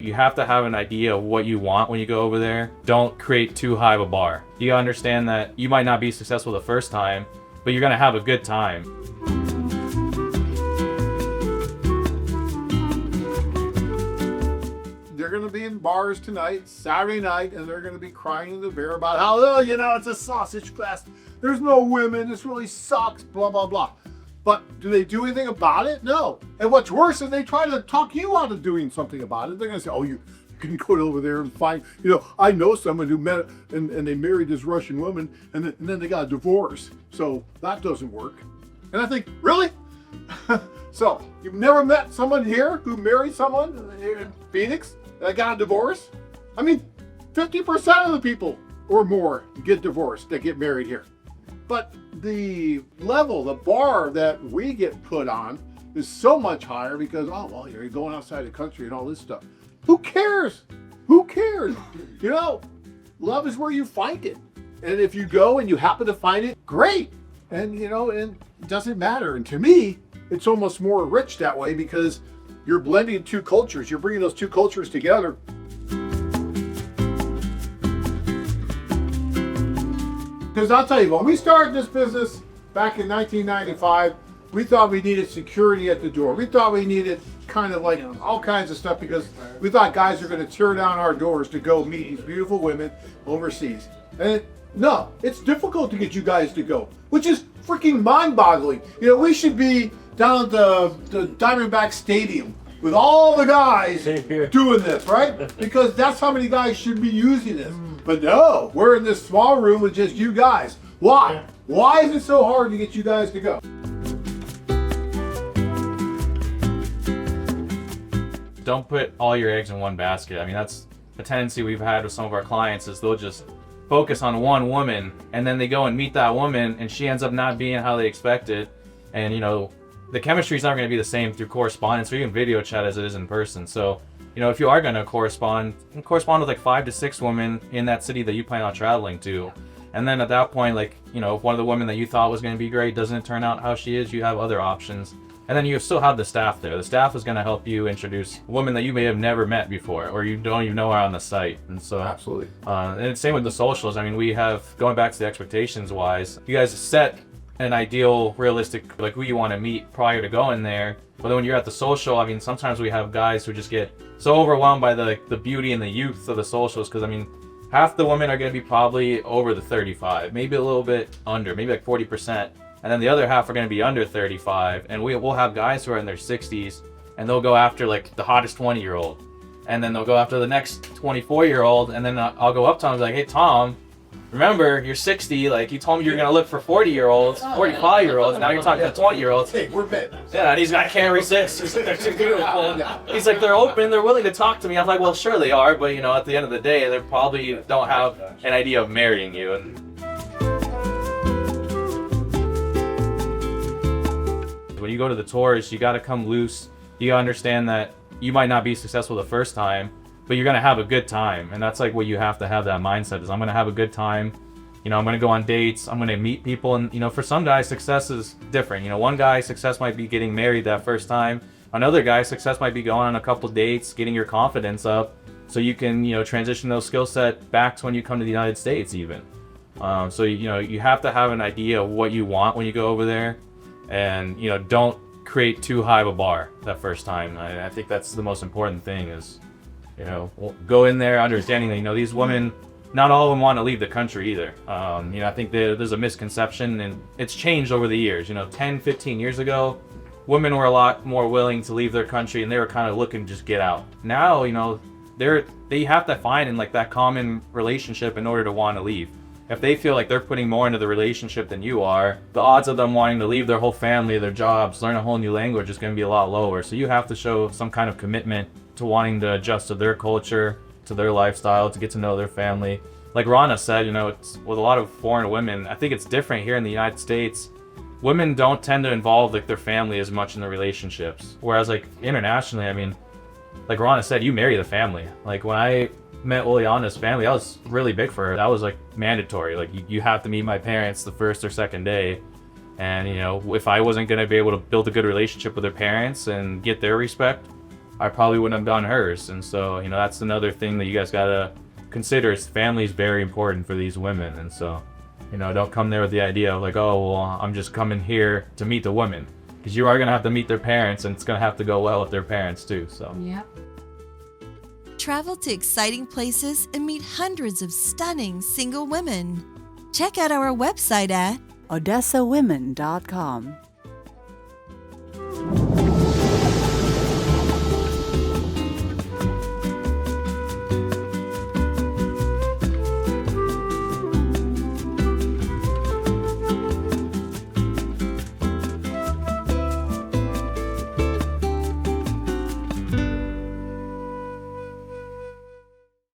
You have to have an idea of what you want when you go over there. Don't create too high of a bar. You understand that you might not be successful the first time, but you're gonna have a good time. They're going to be in bars tonight, Saturday night, and they're going to be crying in the beer about how, oh, it's a sausage fest. There's no women. This really sucks, blah, blah, blah. But do they do anything about it? No. And what's worse is they try to talk you out of doing something about it. They're going to say, oh, you can go over there and find, I know someone who met and they married this Russian woman and then they got a divorce. So that doesn't work. And I think, really? So you've never met someone here who married someone here in Phoenix that got a divorce? I mean, 50% of the people or more get divorced that get married here. But the level, the bar that we get put on is so much higher because, oh, well, you're going outside the country and all this stuff. Who cares? Who cares? Love is where you find it. And if you go and you happen to find it, great. And, and it doesn't matter. And to me, it's almost more rich that way because you're blending two cultures. You're bringing those two cultures together. Because I'll tell you, when we started this business back in 1995, we thought we needed security at the door. We thought we needed kind of like all kinds of stuff because we thought guys were going to tear down our doors to go meet these beautiful women overseas. And no, it's difficult to get you guys to go, which is freaking mind-boggling. We should be down at the Diamondback Stadium with all the guys doing this, right? Because that's how many guys should be using this. But no, we're in this small room with just you guys. Why? Why is it so hard to get you guys to go? Don't put all your eggs in one basket. I mean, that's the tendency we've had with some of our clients is they'll just focus on one woman and then they go and meet that woman and she ends up not being how they expected. And the chemistry is never going to be the same through correspondence or even video chat as it is in person. So, if you are going to correspond with like 5 to 6 women in that city that you plan on traveling to. And then at that point, if one of the women that you thought was going to be great doesn't turn out how she is, you have other options. And then you still have the staff there. The staff is going to help you introduce women that you may have never met before or you don't even know are on the site. And so, absolutely. And it's same with the socials. I mean, we have, going back to the expectations wise, you guys set an ideal, realistic, who you want to meet prior to going there. But then when you're at the social, I mean, sometimes we have guys who just get so overwhelmed by the beauty and the youth of the socials. Because, I mean, half the women are going to be probably over the 35, maybe a little bit under, maybe like 40%. And then the other half are going to be under 35. And we'll have guys who are in their 60s and they'll go after the hottest 20-year-old. And then they'll go after the next 24-year-old. And then I'll go up to him and be like, hey, Tom, remember, you're 60, you told me you're gonna look for 40-year-olds, 45-year-olds, now you're talking to 20-year-olds. Hey, we're men. Yeah, and I can't resist. He's like, they're too beautiful. He's like, they're open, they're willing to talk to me. I'm like, well, sure they are, but at the end of the day, they probably don't have an idea of marrying you. And when you go to the tours, you gotta come loose. You gotta understand that you might not be successful the first time, but you're gonna have a good time, and that's what you have to have that mindset is I'm gonna have a good time. I'm gonna go on dates, I'm gonna meet people, and for some guys success is different. One guy's success might be getting married that first time. Another guy's success might be going on a couple dates, getting your confidence up, so you can transition those skill set back to when you come to the United States even. So you have to have an idea of what you want when you go over there, and don't create too high of a bar that first time. I think that's the most important thing is. Go in there understanding that, these women, not all of them want to leave the country either. I think there's a misconception and it's changed over the years. 10, 15 years ago, women were a lot more willing to leave their country and they were kind of looking to just get out. Now, they have to find that common relationship in order to want to leave. If they feel like they're putting more into the relationship than you are, the odds of them wanting to leave their whole family, their jobs, learn a whole new language is going to be a lot lower. So you have to show some kind of commitment to wanting to adjust to their culture, to their lifestyle, to get to know their family. Like Rana said, it's with a lot of foreign women, I think it's different here in the United States. Women don't tend to involve their family as much in their relationships. Whereas internationally, I mean, like Rana said, you marry the family. When I met Juliana's family, that was really big for her. That was mandatory. You have to meet my parents the first or second day. And if I wasn't going to be able to build a good relationship with their parents and get their respect, I probably wouldn't have done hers. And so, you know, that's another thing that you guys gotta consider is family is very important for these women. And so, you know, don't come there with the idea of like, oh, well, I'm just coming here to meet the women. Because you are going to have to meet their parents, and it's going to have to go well with their parents too. So. Yep. Travel to exciting places and meet hundreds of stunning single women. Check out our website at OdessaWomen.com.